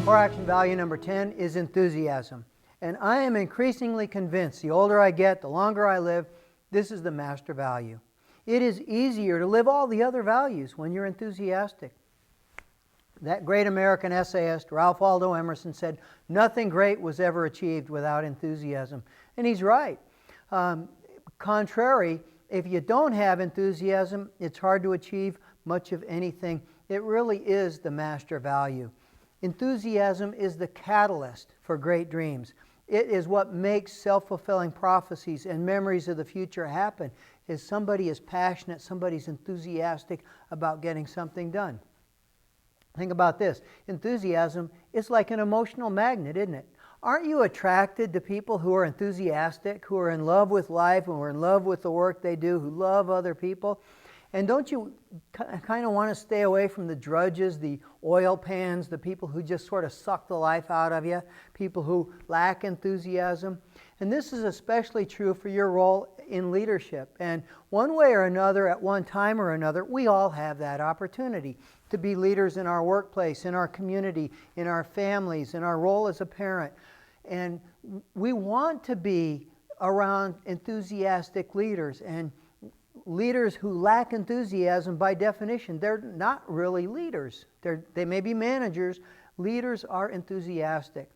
Core action value number 10 is enthusiasm. And I am increasingly convinced the older I get, the longer I live, this is the master value. It is easier to live all the other values when you're enthusiastic. That great American essayist, Ralph Waldo Emerson, said, "Nothing great was ever achieved without enthusiasm." And he's right. Contrary, if you don't have enthusiasm, it's hard to achieve much of anything. It really is the master value. Enthusiasm is the catalyst for great dreams. It is what makes self-fulfilling prophecies and memories of the future happen, is somebody is passionate, somebody's enthusiastic about getting something done. Think about this. Enthusiasm is like an emotional magnet, isn't it? Aren't you attracted to people who are enthusiastic, who are in love with life, who are in love with the work they do, who love other people? And don't you kind of want to stay away from the drudges, the oil pans, the people who just sort of suck the life out of you, people who lack enthusiasm? And this is especially true for your role in leadership. And one way or another, at one time or another, we all have that opportunity to be leaders in our workplace, in our community, in our families, in our role as a parent. And we want to be around enthusiastic leaders. And leaders who lack enthusiasm, by definition, they're not really leaders. They may be managers. Leaders are enthusiastic.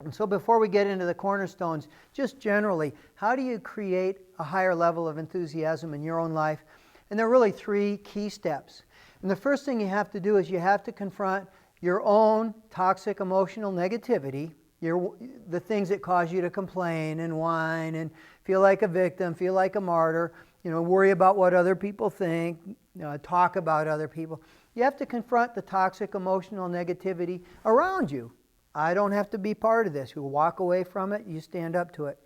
And so before we get into the cornerstones, just generally, how do you create a higher level of enthusiasm in your own life? And there are really three key steps. And the first thing you have to do is you have to confront your own toxic emotional negativity, the things that cause you to complain and whine and feel like a victim, feel like a martyr, worry about what other people think, talk about other people. You have to confront the toxic emotional negativity around you. I don't have to be part of this. You walk away from it, you stand up to it.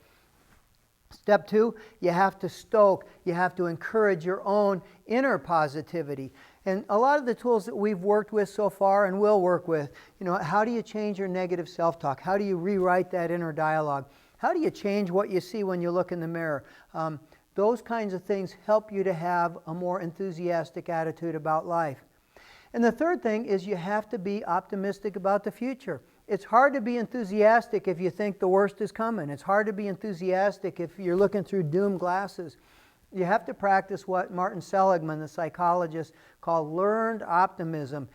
Step two, you have to stoke, you have to encourage your own inner positivity. And a lot of the tools that we've worked with so far and will work with, how do you change your negative self-talk? How do you rewrite that inner dialogue? How do you change what you see when you look in the mirror? Those kinds of things help you to have a more enthusiastic attitude about life. And the third thing is you have to be optimistic about the future. It's hard to be enthusiastic if you think the worst is coming. It's hard to be enthusiastic if you're looking through doom glasses. You have to practice what Martin Seligman, the psychologist, called learned optimism.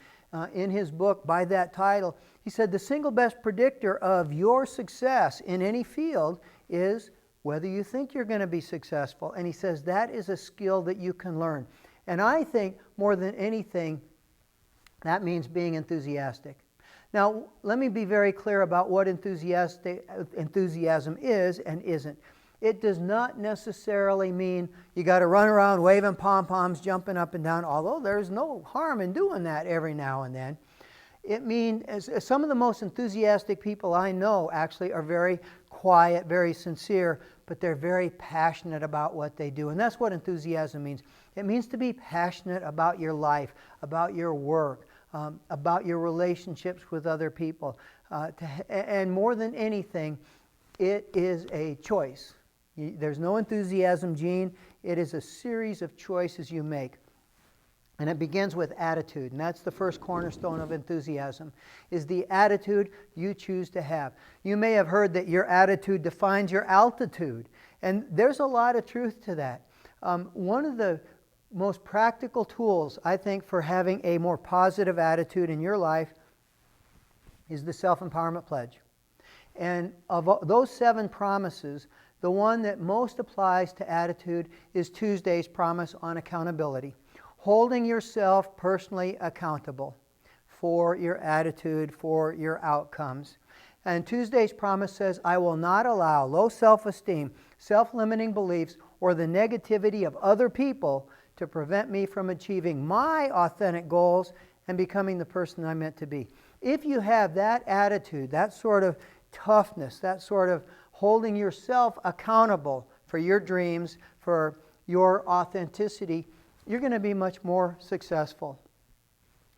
In his book, by that title, he said the single best predictor of your success in any field is whether you think you're going to be successful. And he says that is a skill that you can learn. And I think more than anything, that means being enthusiastic. Now, let me be very clear about what enthusiasm is and isn't. It does not necessarily mean you got to run around waving pom-poms, jumping up and down, although there's no harm in doing that every now and then. It means some of the most enthusiastic people I know actually are very quiet, very sincere, but they're very passionate about what they do. And that's what enthusiasm means. It means to be passionate about your life, about your work, about your relationships with other people. And more than anything, it is a choice. There's no enthusiasm gene. It is a series of choices you make. And it begins with attitude. And that's the first cornerstone of enthusiasm, is the attitude you choose to have. You may have heard that your attitude defines your altitude. And there's a lot of truth to that. One of the most practical tools, I think, for having a more positive attitude in your life is the Self-Empowerment Pledge. And of those 7 promises, the one that most applies to attitude is Tuesday's promise on accountability. Holding yourself personally accountable for your attitude, for your outcomes. And Tuesday's promise says, I will not allow low self-esteem, self-limiting beliefs, or the negativity of other people to prevent me from achieving my authentic goals and becoming the person I'm meant to be. If you have that attitude, that sort of toughness, that sort of holding yourself accountable for your dreams, for your authenticity, you're going to be much more successful.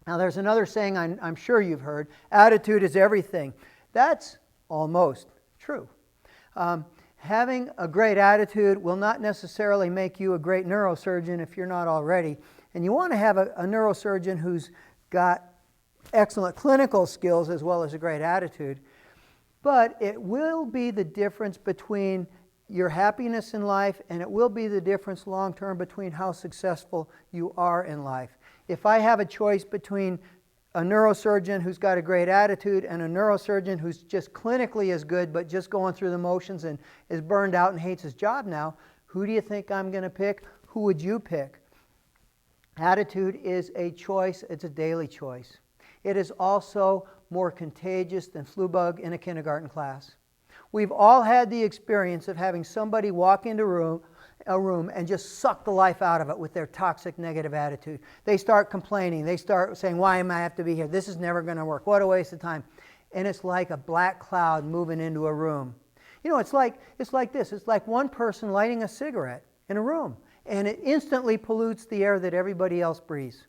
Now there's another saying I'm sure you've heard, attitude is everything. That's almost true. Having a great attitude will not necessarily make you a great neurosurgeon if you're not already. And you want to have a neurosurgeon who's got excellent clinical skills as well as a great attitude. But it will be the difference between your happiness in life, and it will be the difference long term between how successful you are in life. If I have a choice between a neurosurgeon who's got a great attitude and a neurosurgeon who's just clinically as good but just going through the motions and is burned out and hates his job now, who do you think I'm going to pick? Who would you pick? Attitude is a choice. It's a daily choice. It is also more contagious than flu bug in a kindergarten class. We've all had the experience of having somebody walk into a room and just suck the life out of it with their toxic negative attitude. They start complaining. They start saying, why am I have to be here? This is never going to work. What a waste of time. And it's like a black cloud moving into a room. You know, it's like this. It's like one person lighting a cigarette in a room, and it instantly pollutes the air that everybody else breathes.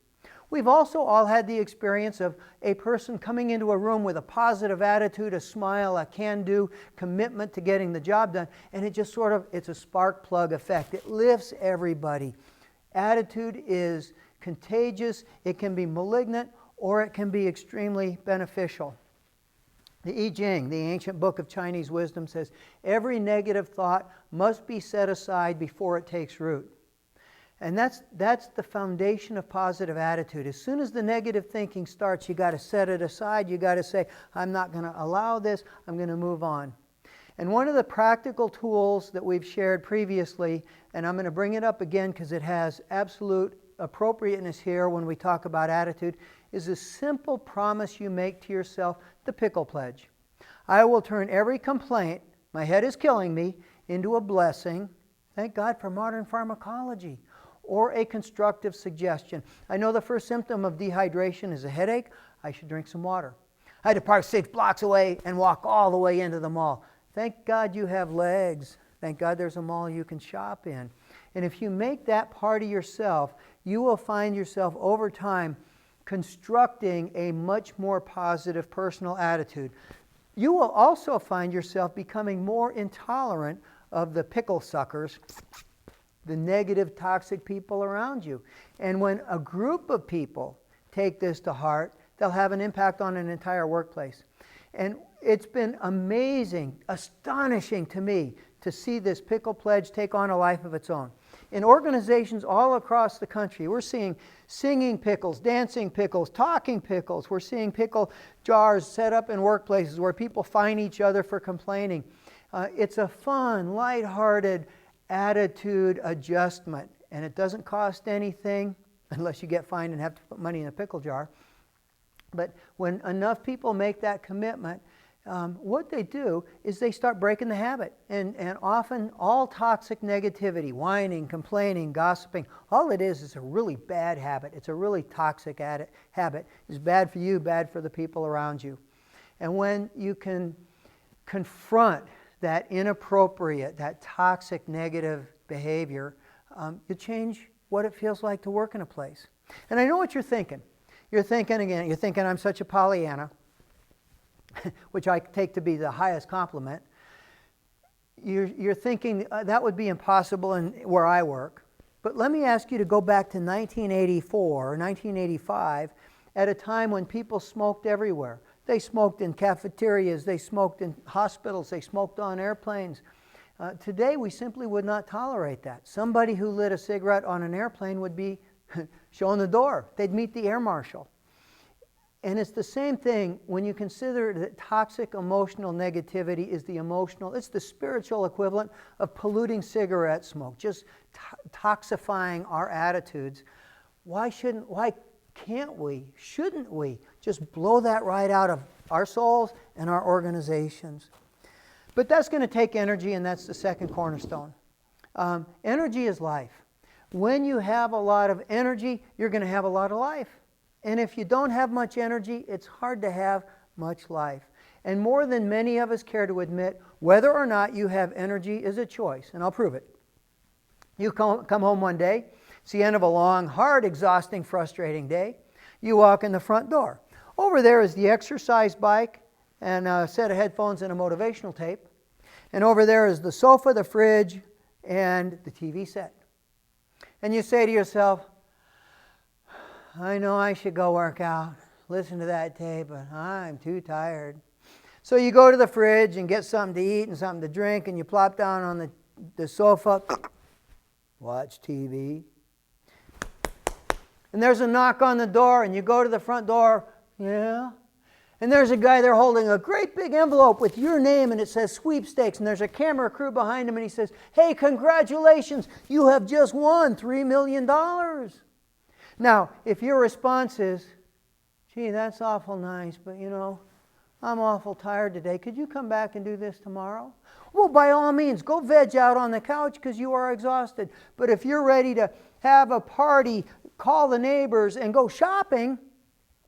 We've also all had the experience of a person coming into a room with a positive attitude, a smile, a can-do commitment to getting the job done, and it just it's a spark plug effect. It lifts everybody. Attitude is contagious. It can be malignant, or it can be extremely beneficial. The I Ching, the ancient book of Chinese wisdom, says, every negative thought must be set aside before it takes root. And that's the foundation of positive attitude. As soon as the negative thinking starts, you got to set it aside. You got to say, I'm not going to allow this. I'm going to move on. And one of the practical tools that we've shared previously, and I'm going to bring it up again because it has absolute appropriateness here when we talk about attitude, is a simple promise you make to yourself, the pickle pledge. I will turn every complaint, my head is killing me, into a blessing. Thank God for modern pharmacology. Or a constructive suggestion. I know the first symptom of dehydration is a headache. I should drink some water. I had to park 6 blocks away and walk all the way into the mall. Thank God you have legs. Thank God there's a mall you can shop in. And if you make that part of yourself, you will find yourself over time constructing a much more positive personal attitude. You will also find yourself becoming more intolerant of the pickle suckers, the negative, toxic people around you. And when a group of people take this to heart, they'll have an impact on an entire workplace. And it's been amazing, astonishing to me to see this pickle pledge take on a life of its own. In organizations all across the country, we're seeing singing pickles, dancing pickles, talking pickles. We're seeing pickle jars set up in workplaces where people fine each other for complaining. It's a fun, lighthearted attitude adjustment, and it doesn't cost anything unless you get fined and have to put money in a pickle jar. But when enough people make that commitment, what they do is they start breaking the habit. And often all toxic negativity, whining, complaining, gossiping, all it is a really bad habit. It's a really toxic habit. It's bad for you, bad for the people around you. And when you can confront that inappropriate, that toxic negative behavior, you change what it feels like to work in a place. And I know what you're thinking. You're thinking I'm such a Pollyanna, which I take to be the highest compliment. You're thinking that would be impossible where I work. But let me ask you to go back to 1984 or 1985, at a time when people smoked everywhere. They smoked in cafeterias, they smoked in hospitals, they smoked on airplanes. Today we simply would not tolerate that. Somebody who lit a cigarette on an airplane would be shown the door. They'd meet the air marshal. And it's the same thing when you consider that toxic emotional negativity is it's the spiritual equivalent of polluting cigarette smoke, just toxifying our attitudes. Why shouldn't we just blow that right out of our souls and our organizations? But that's going to take energy, and that's the second cornerstone. Energy is life. When you have a lot of energy, you're going to have a lot of life. And if you don't have much energy, it's hard to have much life. And more than many of us care to admit, whether or not you have energy is a choice, and I'll prove it. You come home one day, it's the end of a long, hard, exhausting, frustrating day. You walk in the front door. Over there is the exercise bike and a set of headphones and a motivational tape. And over there is the sofa, the fridge, and the TV set. And you say to yourself, I know I should go work out. listen to that tape, but I'm too tired. So you go to the fridge and get something to eat and something to drink, and you plop down on the sofa, watch TV. And there's a knock on the door, and you go to the front door, yeah. And there's a guy there holding a great big envelope with your name, and it says sweepstakes, and there's a camera crew behind him, and he says, hey, congratulations, you have just won $3 million. Now, if your response is, gee, that's awful nice, but I'm awful tired today. Could you come back and do this tomorrow? Well, by all means, go veg out on the couch because you are exhausted. But if you're ready to have a party, call the neighbors, and go shopping,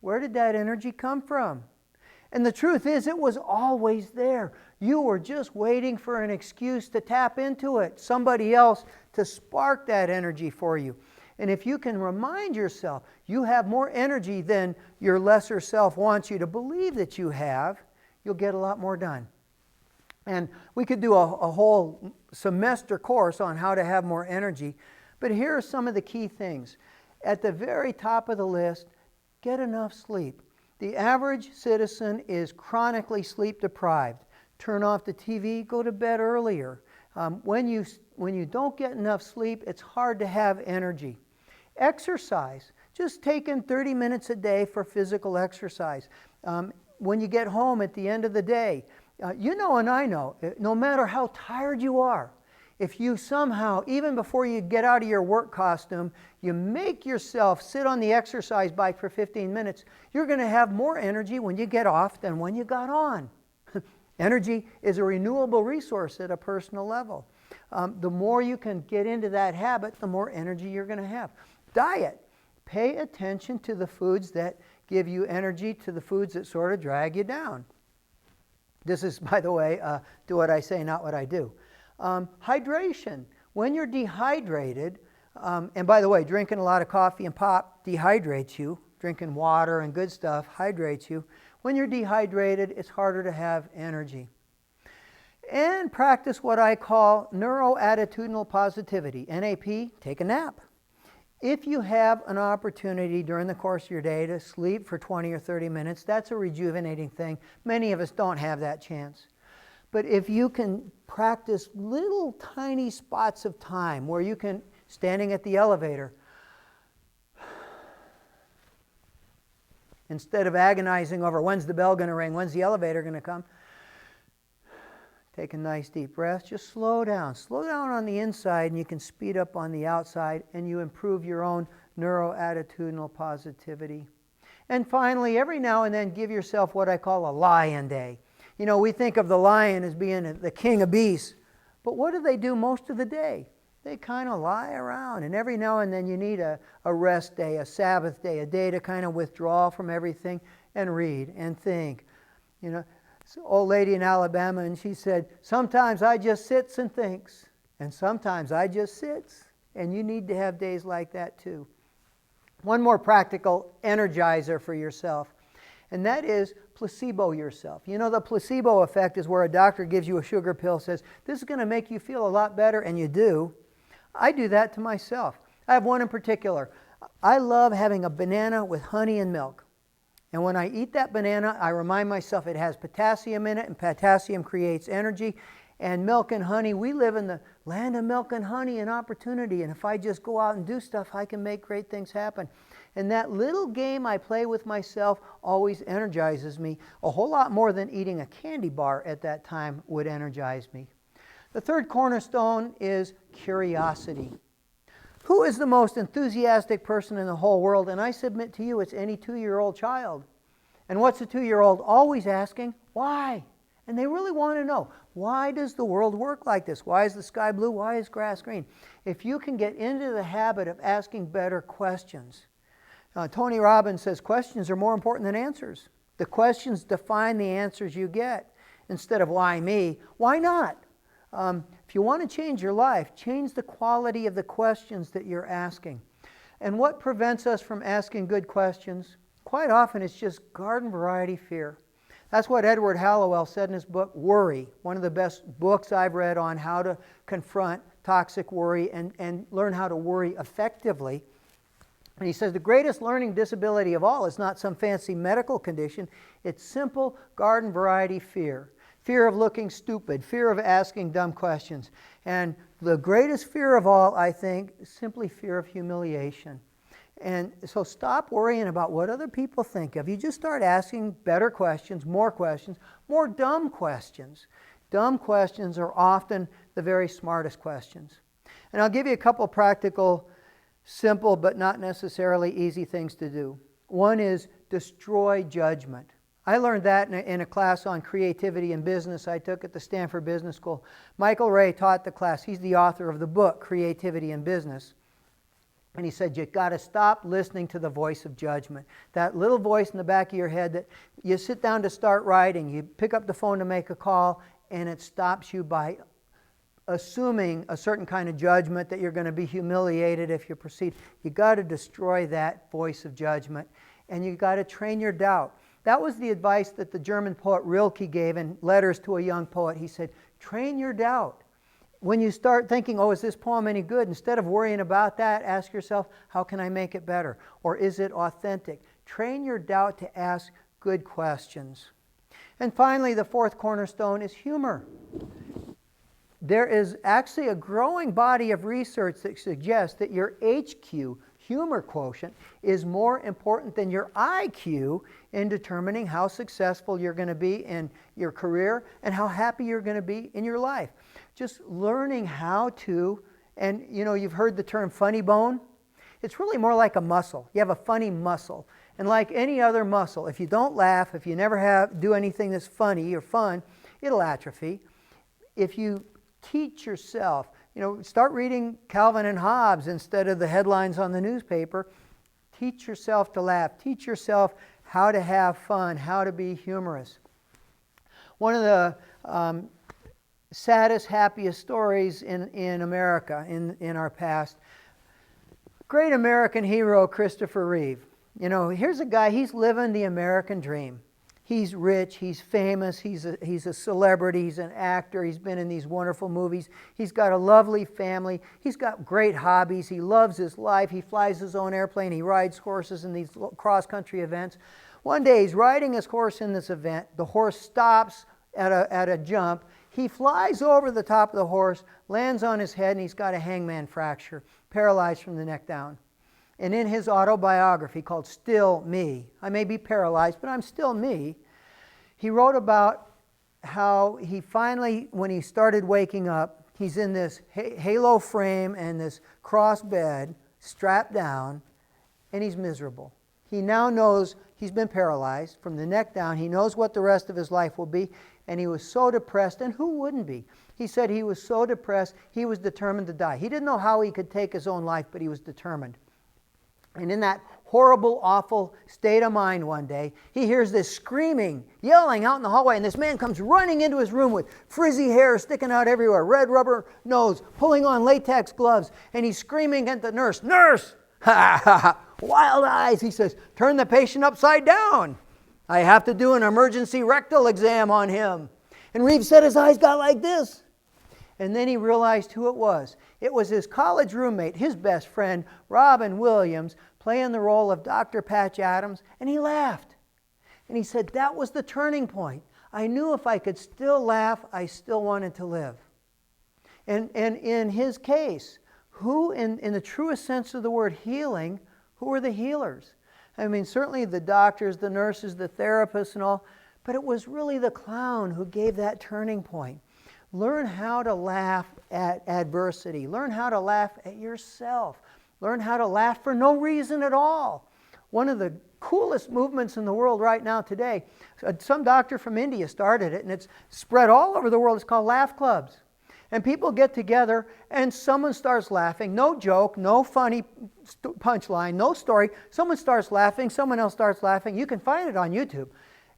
where did that energy come from? And the truth is, it was always there. You were just waiting for an excuse to tap into it, somebody else to spark that energy for you. And if you can remind yourself you have more energy than your lesser self wants you to believe that you have, you'll get a lot more done. And we could do a whole semester course on how to have more energy. But here are some of the key things. At the very top of the list, get enough sleep. The average citizen is chronically sleep deprived. Turn off the TV, go to bed earlier. When you don't get enough sleep, it's hard to have energy. Exercise. Just take in 30 minutes a day for physical exercise. When you get home at the end of the day, and I know, no matter how tired you are, if you somehow, even before you get out of your work costume, you make yourself sit on the exercise bike for 15 minutes, you're going to have more energy when you get off than when you got on. Energy is a renewable resource at a personal level. The more you can get into that habit, the more energy you're going to have. Diet. Pay attention to the foods that give you energy, to the foods that sort of drag you down. This is, by the way, do what I say, not what I do. Hydration. When you're dehydrated, and by the way, drinking a lot of coffee and pop dehydrates you. Drinking water and good stuff hydrates you. When you're dehydrated, it's harder to have energy. And practice what I call neuroattitudinal positivity. NAP, take a nap. If you have an opportunity during the course of your day to sleep for 20 or 30 minutes, that's a rejuvenating thing. Many of us don't have that chance. But if you can practice little tiny spots of time where you can, standing at the elevator, instead of agonizing over when's the bell going to ring, when's the elevator going to come, take a nice deep breath, just slow down. Slow down on the inside and you can speed up on the outside and you improve your own neuroattitudinal positivity. And finally, every now and then give yourself what I call a lion day. We think of the lion as being the king of beasts, but what do they do most of the day? They kind of lie around, and every now and then you need a rest day, a Sabbath day, a day to kind of withdraw from everything and read and think. This old lady in Alabama, and she said, sometimes I just sits and thinks, and sometimes I just sits, and you need to have days like that too. One more practical energizer for yourself, and that is placebo yourself. The placebo effect is where a doctor gives you a sugar pill, says, this is going to make you feel a lot better, and you do. I do that to myself. I have one in particular. I love having a banana with honey and milk. And when I eat that banana, I remind myself it has potassium in it, and potassium creates energy. And milk and honey, we live in the land of milk and honey and opportunity. And if I just go out and do stuff, I can make great things happen. And that little game I play with myself always energizes me a whole lot more than eating a candy bar at that time would energize me. The third cornerstone is curiosity. Who is the most enthusiastic person in the whole world? And I submit to you, it's any 2-year-old child. And what's a 2-year-old always asking? Why? And they really want to know, why does the world work like this? Why is the sky blue? Why is grass green? If you can get into the habit of asking better questions. Tony Robbins says questions are more important than answers. The questions define the answers you get. Instead of why me, why not? If you want to change your life, change the quality of the questions that you're asking. And what prevents us from asking good questions? Quite often it's just garden variety fear. That's what Edward Hallowell said in his book, Worry, one of the best books I've read on how to confront toxic worry and learn how to worry effectively. And he says the greatest learning disability of all is not some fancy medical condition. It's simple garden variety fear. Fear of looking stupid, fear of asking dumb questions. And the greatest fear of all, I think, is simply fear of humiliation. And so stop worrying about what other people think of you. Just start asking better questions, more dumb questions. Dumb questions are often the very smartest questions. And I'll give you a couple practical, simple, but not necessarily easy things to do. One is destroy judgment. I learned that in a class on creativity and business I took at the Stanford Business School. Michael Ray taught the class. He's the author of the book, Creativity and Business. And he said, you've got to stop listening to the voice of judgment. That little voice in the back of your head that you sit down to start writing, you pick up the phone to make a call, and it stops you by assuming a certain kind of judgment that you're going to be humiliated if you proceed. You've got to destroy that voice of judgment, and you've got to train your doubt. That was the advice that the German poet Rilke gave in Letters to a Young Poet. He said, train your doubt. When you start thinking, oh, is this poem any good? Instead of worrying about that, ask yourself, how can I make it better? Or is it authentic? Train your doubt to ask good questions. And finally, the fourth cornerstone is humor. There is actually a growing body of research that suggests that your HQ, humor quotient, is more important than your IQ in determining how successful you're going to be in your career and how happy you're going to be in your life. Just learning how to, and you've heard the term funny bone. It's really more like a muscle. You have a funny muscle. And like any other muscle, if you don't laugh, if you never do anything that's funny or fun, it'll atrophy. If you teach yourself, start reading Calvin and Hobbes instead of the headlines on the newspaper. Teach yourself to laugh. Teach yourself how to have fun, how to be humorous. One of the saddest, happiest stories in America, in our past, great American hero Christopher Reeve. Here's a guy, he's living the American dream. He's rich, he's famous, he's a celebrity, he's an actor, he's been in these wonderful movies. He's got a lovely family, he's got great hobbies, he loves his life, he flies his own airplane, he rides horses in these cross-country events. One day he's riding his horse in this event, the horse stops at a jump, he flies over the top of the horse, lands on his head, and he's got a hangman fracture, paralyzed from the neck down. And in his autobiography called Still Me, I may be paralyzed, but I'm still me, he wrote about how he finally, when he started waking up, he's in this halo frame and this cross bed, strapped down, and he's miserable. He now knows he's been paralyzed from the neck down. He knows what the rest of his life will be, and he was so depressed, and who wouldn't be? He said he was so depressed, he was determined to die. He didn't know how he could take his own life, but he was determined. And in that horrible, awful state of mind one day, he hears this screaming, yelling out in the hallway, and this man comes running into his room with frizzy hair sticking out everywhere, red rubber nose, pulling on latex gloves, and he's screaming at the nurse, "Nurse!" Ha ha ha! Wild eyes! He says, "Turn the patient upside down. I have to do an emergency rectal exam on him." And Reeve said his eyes got like this. And then he realized who it was. It was his college roommate, his best friend, Robin Williams, playing the role of Dr. Patch Adams, and he laughed. And he said, that was the turning point. I knew if I could still laugh, I still wanted to live. And in his case, who, in the truest sense of the word healing, who were the healers? I mean, certainly the doctors, the nurses, the therapists and all, but it was really the clown who gave that turning point. Learn how to laugh at adversity. Learn how to laugh at yourself. Learn how to laugh for no reason at all. One of the coolest movements in the world right now today, some doctor from India started it, and it's spread all over the world. It's called laugh clubs. And people get together, and someone starts laughing. No joke, no funny punchline, no story. Someone starts laughing, someone else starts laughing. You can find it on YouTube.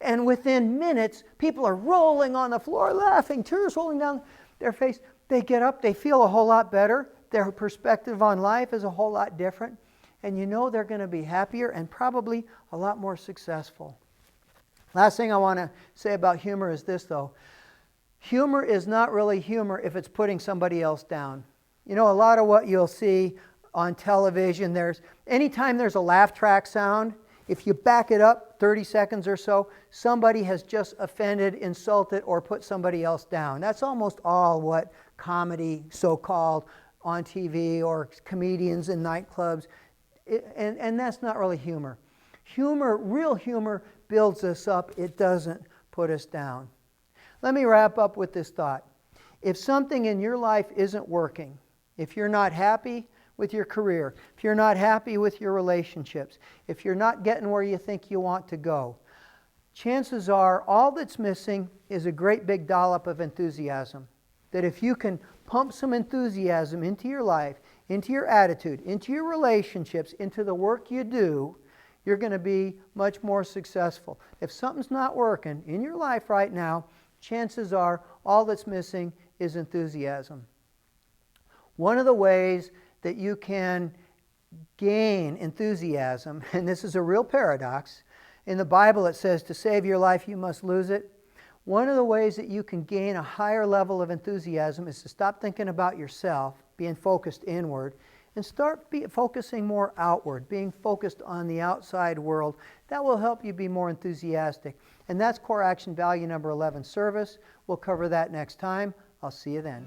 And within minutes, people are rolling on the floor, laughing, tears rolling down their face. They get up, they feel a whole lot better. Their perspective on life is a whole lot different. And you know they're going to be happier and probably a lot more successful. Last thing I want to say about humor is this, though. Humor is not really humor if it's putting somebody else down. A lot of what you'll see on television. Anytime there's a laugh track sound, if you back it up 30 seconds or so, somebody has just offended, insulted, or put somebody else down. That's almost all what comedy, so-called, on TV or comedians in nightclubs, and that's not really humor. Real humor builds us up. It doesn't put us down. Let me wrap up with this thought. If something in your life isn't working, if you're not happy with your career, if you're not happy with your relationships, if you're not getting where you think you want to go, chances are all that's missing is a great big dollop of enthusiasm. That if you can pump some enthusiasm into your life, into your attitude, into your relationships, into the work you do, you're going to be much more successful. If something's not working in your life right now, chances are all that's missing is enthusiasm. One of the ways that you can gain enthusiasm, and this is a real paradox, in the Bible it says to save your life you must lose it. One of the ways that you can gain a higher level of enthusiasm is to stop thinking about yourself, being focused inward, and start focusing more outward, being focused on the outside world. That will help you be more enthusiastic. And that's core action value number 11, service. We'll cover that next time. I'll see you then.